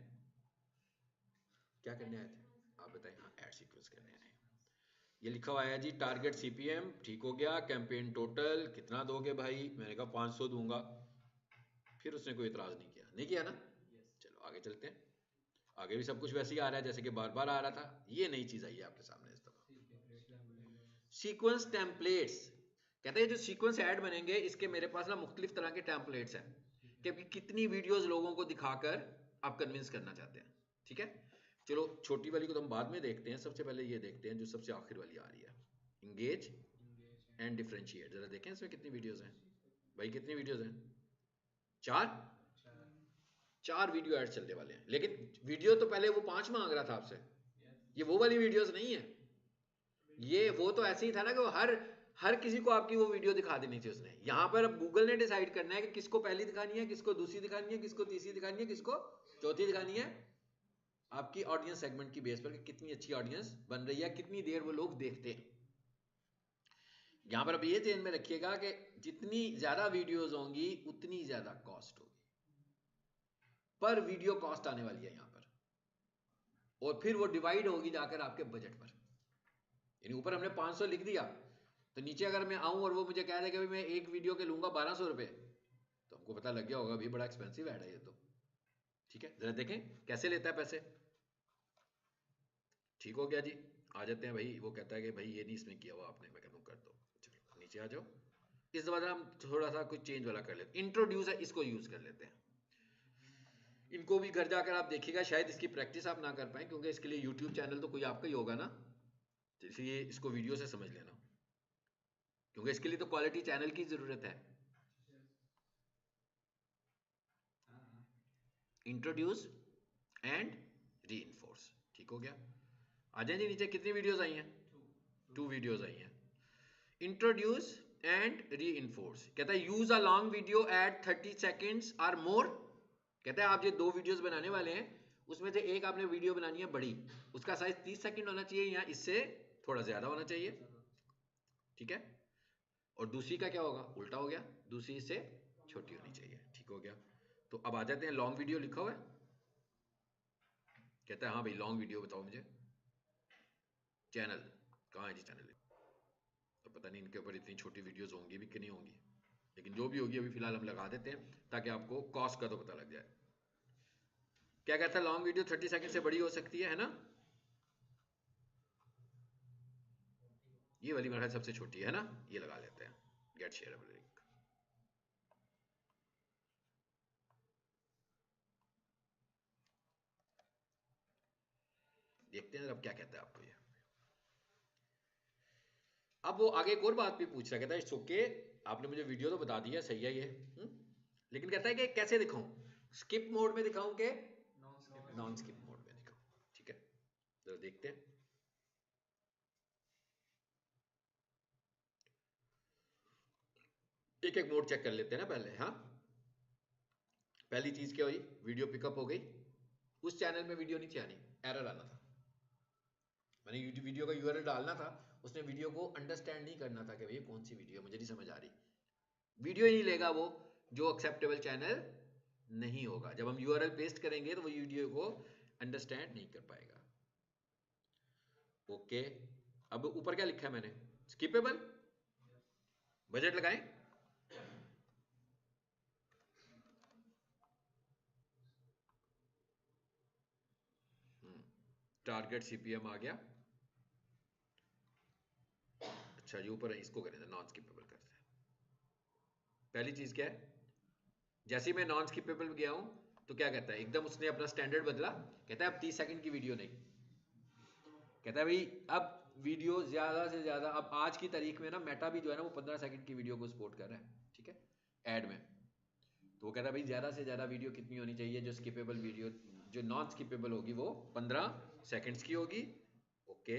क्या करने आए थे आप बताएं। हाँ ऐड सीक्वेंस करने आए हैं। ये लिखा हुआ है जी टारगेट सीपीएम, ठीक हो गया। कैंपेन टोटल कितना दोगे भाई, मैंने कहा 500 दूंगा, फिर उसने कोई इतराज नहीं किया, नहीं किया ना। चलो आगे चलते हैं, आगे भी सब कुछ वैसे ही आ रहा है जैसे कि बार बार आ रहा था, ये नई चीज आई है आपके सामने इस दफा। सीक्वेंस टेम्पलेट्स, कहते हैं जो सीक्वेंस ऐड बनेंगे इसके मेरे पास ना मुख्तलिफ तरह के टेम्पलेट्स हैं कि कितनी वीडियोस लोगों को दिखाकर आप कन्विंस करना चाहते हैं, ठीक है। चलो छोटी वाली को तो हम बाद में देखते हैं, सबसे पहले ये देखते हैं जो सबसे आखिर वाली आ रही है, इंगेज एंड डिफरेंशिएट। जरा देखें इसमें कितनी वीडियोस हैं भाई, कितनी वीडियोस हैं, चार, चार वीडियो ऐड चलने वाले हैं। लेकिन वीडियो तो पहले वो 5 मांग रहा था आपसे, ये वो वाली वीडियोस नहीं है, ये वो तो ऐसे ही था ना कि वो हर हर किसी को आपकी वो वीडियो दिखा देनी थी उसने। यहां पर अब गूगल ने डिसाइड करना है कि किसको पहली दिखानी है, किसको दूसरी दिखानी है, किसको तीसरी दिखानी है, किसको चौथी दिखानी है, आपकी ऑडियंस सेगमेंट की बेस पर कि कितनी अच्छी ऑडियंस बन रही है, कितनी देर वो लोग देखते हैं। यहां पर अब ये ध्यान में रखिएगा कि जितनी ज्यादा वीडियोस होंगी उतनी ज्यादा कॉस्ट होगी, पर वीडियो कॉस्ट आने वाली है यहां पर, और फिर वो डिवाइड होगी जाकर आपके बजट पर। यानी ऊपर हमने 500 लिख दिया, तो नीचे अगर मैं आऊं और वो मुझे कह दे कि मैं एक वीडियो के लूंगा 1200 रुपए, तो हमको पता लग गया होगा भी बड़ा एक्सपेंसिव ऐड है ये तो, ठीक है। जरा देखें कैसे लेता है पैसे, ठीक हो गया जी। आ जाते हैं भाई, वो कहता है कि भाई ये नहीं इसमें किया हुआ आपने, मैं कहता हूँ कर दो। चलो नीचे आ जाओ, इस दफा हम थोड़ा सा कुछ चेंज वाला कर लेते हैं, इंट्रोड्यूस है इसको यूज कर लेते हैं। इनको भी घर जाकर आप देखिएगा, शायद इसकी प्रैक्टिस आप ना कर पाए क्योंकि इसके लिए यूट्यूब चैनल तो कोई आपका ही होगा ना, तो इसलिए इसको वीडियो से समझ लेना, क्योंकि इसके लिए तो क्वालिटी चैनल की जरूरत है। इंट्रोड्यूस एंड रीइंफोर्स, ठीक हो गया। आ जाए जी नीचे, कितनी वीडियोस आई हैं, 2 वीडियोस आई हैं। इंट्रोड्यूस एंड रीइंफोर्स, कहता है use a long video at 30 seconds और मोर। कहता है आप ये 2 वीडियोस बनाने वाले हैं, उसमें से एक आपने वीडियो बनानी है बड़ी, उसका साइज 30 सेकंड होना चाहिए या इससे थोड़ा ज्यादा होना चाहिए, ठीक है। और दूसरी का क्या होगा, उल्टा हो गया, दूसरी इससे छोटी होनी चाहिए, ठीक हो गया। तो अब आ जाते हैं, लॉन्ग वीडियो लिखा हुआ है, कहता है हाँ भाई लॉन्ग वीडियो बताओ मुझे। चैनल कहाँ है जी, चैनल, तो पता नहीं इनके ऊपर इतनी छोटी वीडियोस होंगी भी कि नहीं होंगी, लेकिन जो भी होगी अभी फिलहाल हम लगा देते हैं ताकि आपको कॉस्ट का तो पता लग जाए। क्या कहता है, लॉन्ग वीडियो 30 सेकंड से बड़ी हो सकती है ना, ये वाली मेरे ख्याल सबसे छोटी है ना, ये लगा लेते हैं, गेट शेयरेबल लिंक। देखते हैं अब क्या कहता है आपको ये। अब वो आगे एक और बात भी पूछ रहा, कहता है इट्स ओके, आपने मुझे वीडियो तो बता दिया, सही है ये, लेकिन कहता है कि कैसे दिखाऊं, स्किप मोड में दिखाऊं के नॉन स्किप मोड में दिखाऊं। ठीक है, जरा देखते हैं। एक एक मोड चेक कर लेते हैं ना पहले। हाँ, पहली चीज क्या हुई, वीडियो पिकअप हो गई, उस चैनल में वीडियो नहीं आनी, एरर आना था। मैंने यूट्यूब वीडियो का यूआरएल डालना था, उसने वीडियो को अंडरस्टैंड नहीं करना था कि भैया कौन सी वीडियो, मुझे नहीं समझ आ रही, वीडियो ही नहीं लेगा वो, जो एक्सेप्टेबल चैनल नहीं होगा। जब हम यूआरएल पेस्ट करेंगे तो वो वीडियो को अंडरस्टैंड नहीं कर पाएगा। ओके, अब ऊपर क्या लिखा है मैंने, स्किपेबल, बजट लगाएं, टारगेट सीपीएम आ गया। अच्छा ये ऊपर है, इसको करें नॉन स्किपेबल करते हैं। पहली चीज क्या है, जैसे ही मैं नॉन स्किपेबल गया हूं तो क्या कहता है, एकदम उसने अपना स्टैंडर्ड बदला, कहता है अब 30 सेकंड की वीडियो नहीं, कहता है भाई अब वीडियो ज्यादा से ज्यादा, अब आज की तारीख में ना मेटा भी जो है ना वो 15 सेकंड की वीडियो को सपोर्ट कर रहा है। ठीक है, एड में, तो वो कहता है भाई ज्यादा से ज्यादा वीडियो कितनी होनी चाहिए, जो स्किपेबल वीडियो, जो नॉन स्किपेबल होगी वो 15 सेकंड्स की होगी। ओके,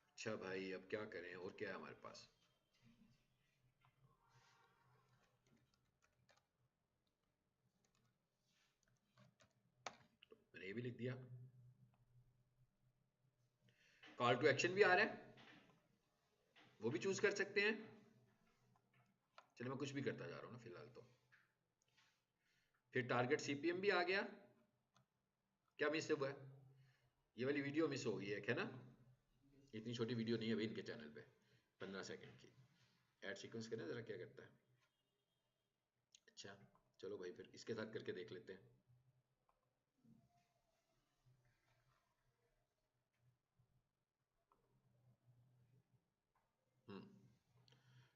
अच्छा भाई अब क्या करें, और क्या है हमारे पास, मैंने ये भी लिख दिया, कॉल टू एक्शन भी आ रहा है, वो भी चूज कर सकते हैं। चलिए मैं कुछ भी करता जा रहा हूँ ना फिलहाल तो। फिर टारगेट सीपीएम भी आ गया, क्या मिस हुआ है, ये वाली वीडियो मिस हो गई है ना, इतनी छोटी वीडियो नहीं है भाई इनके चैनल पे, 15 सेकंड की। ऐड सीक्वेंस करें जरा क्या करता है। अच्छा चलो भाई फिर इसके साथ करके देख लेते हैं।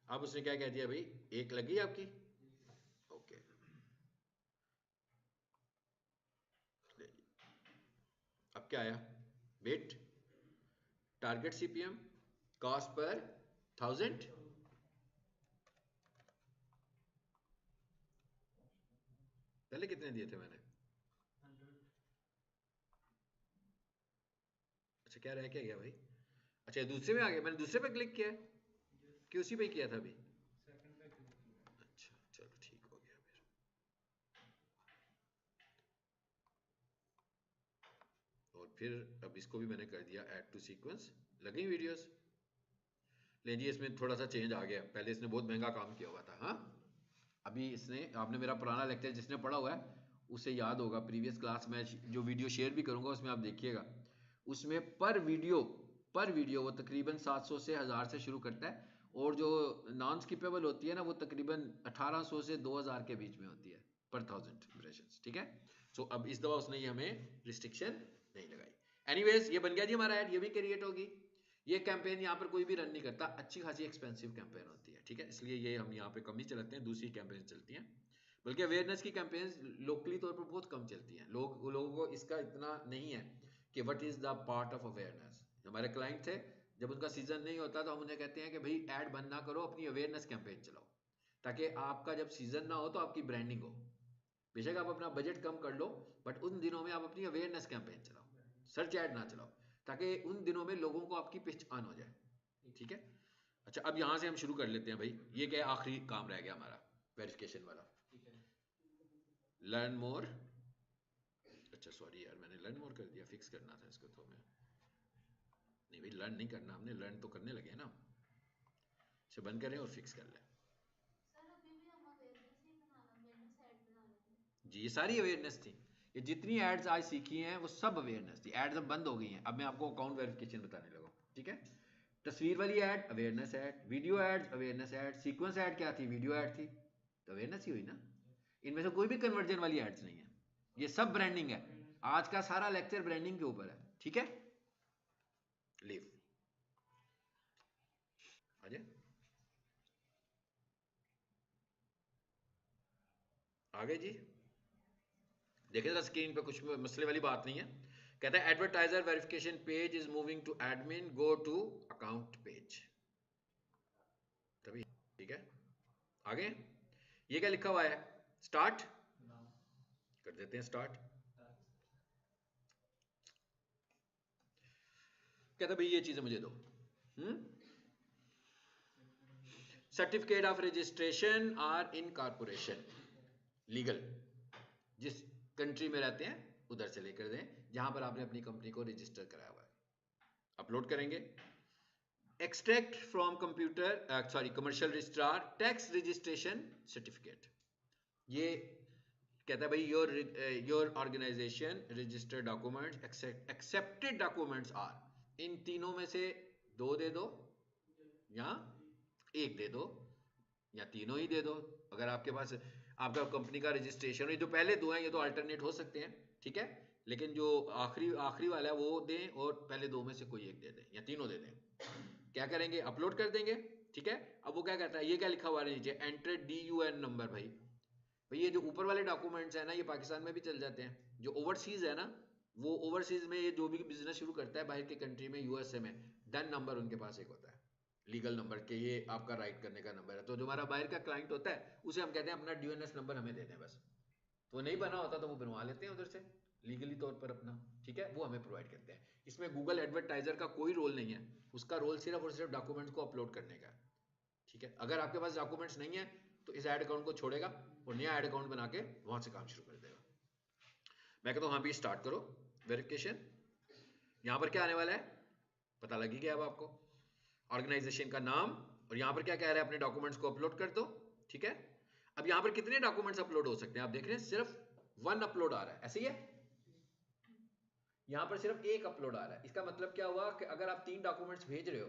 अब उसने क्या कह दिया भाई, एक लगी आपकी, ओके, अब क्या आया, wait, target CPM, cost per 1000, पहले कितने दिए थे मैंने, अच्छा क्या रह क्या गया भाई, अच्छा दूसरे में आ गया, मैंने दूसरे पे क्लिक किया है कि उसी पे किया था अभी, अच्छा चलो ठीक हो गया फिर। और फिर अब इसको भी मैंने कर दिया ऐड टू सीक्वेंस, लगी वीडियोस। ले जी इसमें थोड़ा सा चेंज आ गया, पहले इसने बहुत महंगा काम किया हुआ था। हाँ, अभी इसने, आपने मेरा पुराना लेक्चर जिसने पढ़ा हुआ है उसे याद होगा, प्रीवियस क्लास में जो वीडियो शेयर भी करूंगा उसमें आप देखिएगा, उसमें पर वीडियो वो तकरीबन 700 से 1000 से शुरू करता है, और जो नॉन स्किपेबल होती है ना वो तकरीबन 1800 से 2000 के बीच में होती है पर 1000 इम्प्रेशंस। ठीक है, सो अब इस दफा उसने ये हमें रिस्ट्रिक्शन नहीं लगाई। एनीवेज ये बन गया जी हमारा ऐड, ये भी क्रिएट होगी। ये कैंपेन यहाँ पर कोई भी रन नहीं करता, अच्छी खासी एक्सपेंसिव कैंपेन होती है। ठीक है, इसलिए ये हम यहाँ पे कम ही चलाते हैं, दूसरी कैंपेन चलती हैं, बल्कि अवेयरनेस की कैंपेन्स लोकली तौर पर बहुत कम चलती हैं। लोगों को इसका इतना नहीं है कि what is the part of awareness. हमारे क्लाइंट थे, जब उनका सीजन नहीं होता तो हम उन्हें कहते हैं कि भाई ऐड बंद ना करो, अपनी अवेयरनेस कैंपेन चलाओ, ताकि आपका जब सीजन ना हो तो आपकी ब्रांडिंग हो। बेशक आप अपना बजट कम कर लो, बट उन दिनों में आप अपनी अवेयरनेस कैंपेन चलाओ, सर्च ऐड ना चलाओ, ताकि उन दिनों में लोगों को आपकी पहचान हो जाए। ठीक है, अच्छा अब यहाँ से हम शुरू कर लेते हैं भाई, ये क्या आखिरी काम रह गया हमारा वेरिफिकेशन वाला, लर्न मोर। अच्छा सॉरी यार मैंने लर्न मोर कर दिया, फिक्स करना था इसको तो मैं, नहीं भाई लर्न नहीं करना हमने, लर्न तो करने लगे हैं ना, इसे बंद करें और फिक्स कर लें। जी ये सारी अवेयरनेस थी, ये जितनी एड्स आज सीखी हैं वो सब अवेयरनेस थी, एड्स अब बंद हो गई हैं। अब मैं आपको अकाउंट वेरिफिकेशन बताने लगा। ठीक है, तस्वीर वाली ad awareness ad, video ads awareness ad, sequence ad क्या थी, वीडियो ऐड थी, तो अवेयरनेस ही हुई ना। इनमें से कोई भी कन्वर्जन वाली एड्स नहीं है, ये सब ब्रांडिंग है। आज का सारा लेक्चर ब्रांडिंग के ऊपर है। ठीक है, लीव आजे, आ गए जी, देखें जरा स्क्रीन पे, कुछ मसले वाली बात नहीं है। कहता है advertiser verification page is moving to admin, go to account page. तभी ठीक है, आगे ये क्या लिखा हुआ है, स्टार्ट कर देते हैं स्टार्ट। कहता भाई ये चीजें मुझे दो। Certificate of registration or incorporation legal, जिस कंट्री में रहते हैं उधर से लेकर दें जहां पर आपने अपनी कंपनी को रजिस्टर कराया हुआ है, अपलोड करेंगे। Extract from computer commercial registrar tax registration certificate. ये कहता है भाई your organization registered documents accepted documents are, इन तीनों में से दो दे दो या एक दे दो या तीनों ही दे दो। अगर आपके पास आपका कंपनी का रजिस्ट्रेशन, ये जो पहले दो हैं ये तो अल्टरनेट हो सकते हैं, ठीक है, लेकिन जो आखिरी वाला है वो दें और पहले दो में से कोई एक दे दें या तीनों दे दें। क्या करेंगे, अपलोड कर देंगे, ठीक है। अब वो क्या कहता है, ये क्या लिखा हुआ है नीचे, एंटर DUN नंबर। भाई ये जो ऊपर वाले डॉक्यूमेंट्स है ना, ये पाकिस्तान में भी चल जाते हैं। जो ओवरसीज है ना, वो ओवरसीज में ये जो भी बिजनेस शुरू करता है बाहर की कंट्री में, USA में, डन नंबर उनके पास एक होता है, लीगल नंबर के, ये आपका राइट करने का नंबर है। तो जो हमारा बाहर का क्लाइंट होता है उसे हम कहते हैं अपना DNS नंबर हमें दे दें बस। तो नहीं बना होता तो वो बनवा लेते हैं उधर से लीगली तौर पर अपना, ठीक है, वो हमें प्रोवाइड करते हैं। इसमें गूगल एडवर्टाइजर का कोई रोल नहीं है, उसका रोल सिर्फ और सिर्फ डॉक्यूमेंट्स को अपलोड करने का, ठीक है। अगर आपके पास डॉक्यूमेंट्स नहीं है तो इस ऐड अकाउंट को छोड़ेगा और नया ऐड अकाउंट बना के वहां से काम शुरू कर देगा। मैं कहता हूँ हाँ भी स्टार्ट करो वेरिफिकेशन। यहाँ पर क्या आने वाला है पता लग ही गया अब आपको, ऑर्गेनाइजेशन का नाम, और यहाँ पर क्या कह रहा है, अपने डॉक्यूमेंट्स को अपलोड कर दो, ठीक है। अब यहाँ पर कितने डॉक्यूमेंट्स अपलोड हो सकते हैं आप देख रहे हैं, सिर्फ 1 अपलोड आ रहा है, ऐसे ही है। यहाँ पर सिर्फ एक अपलोड आ रहा है, इसका मतलब क्या हुआ कि अगर आप 3 डॉक्यूमेंट्स भेज रहे हो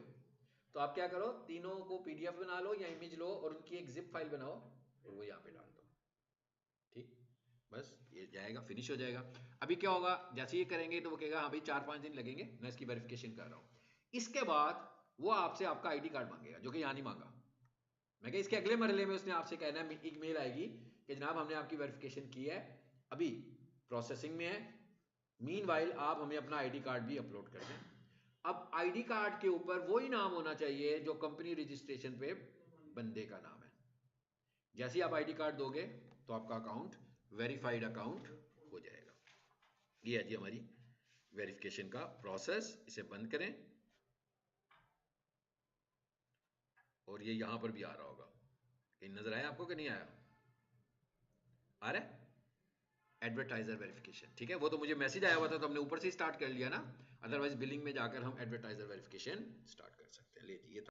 तो आप क्या करो, तीनों को PDF बना लो या इमेज लो और उनकी एक जिप फाइल बनाओ और वो यहाँ पे डाल दो, ठीक, बस ये जाएगा, फिनिश हो जाएगा। अभी क्या होगा, जैसे ये करेंगे तो वो कहेगा हाँ भाई 4-5 दिन लगेंगे, मैं इसकी वेरिफिकेशन कर रहा हूँ। इसके बाद वो आपसे आपका ID कार्ड मांगेगा, जो कि यहाँ नहीं मांगा। मैं कहा इसके अगले मरहले में उसने आपसे कहना है, एक मेल आएगी कि जनाब हमने आपकी वेरिफिकेशन की है, अभी प्रोसेसिंग में है, मीनवाइल आप हमें अपना ID कार्ड भी अपलोड कर दें। अब ID कार्ड के ऊपर वही नाम होना चाहिए जो कंपनी रजिस्ट्रेशन पे बंदे का नाम है। जैसे ही आप ID कार्ड दोगे तो आपका अकाउंट वेरीफाइड अकाउंट हो जाएगा। ये है जी हमारी वेरिफिकेशन का प्रोसेस। इसे बंद करें और ये यहां पर भी आ रहा होगा, कहीं नजर आया आपको कि नहीं आया, आ रहा है एडवर्टाइजर वेरिफिकेशन, ठीक है। वो तो मुझे मैसेज आया हुआ था तो हमने ऊपर से स्टार्ट कर लिया ना, अदरवाइज बिलिंग में जाकर हम एडवर्टाइजर वेरिफिकेशन स्टार्ट कर सकते हैं। ले जी ये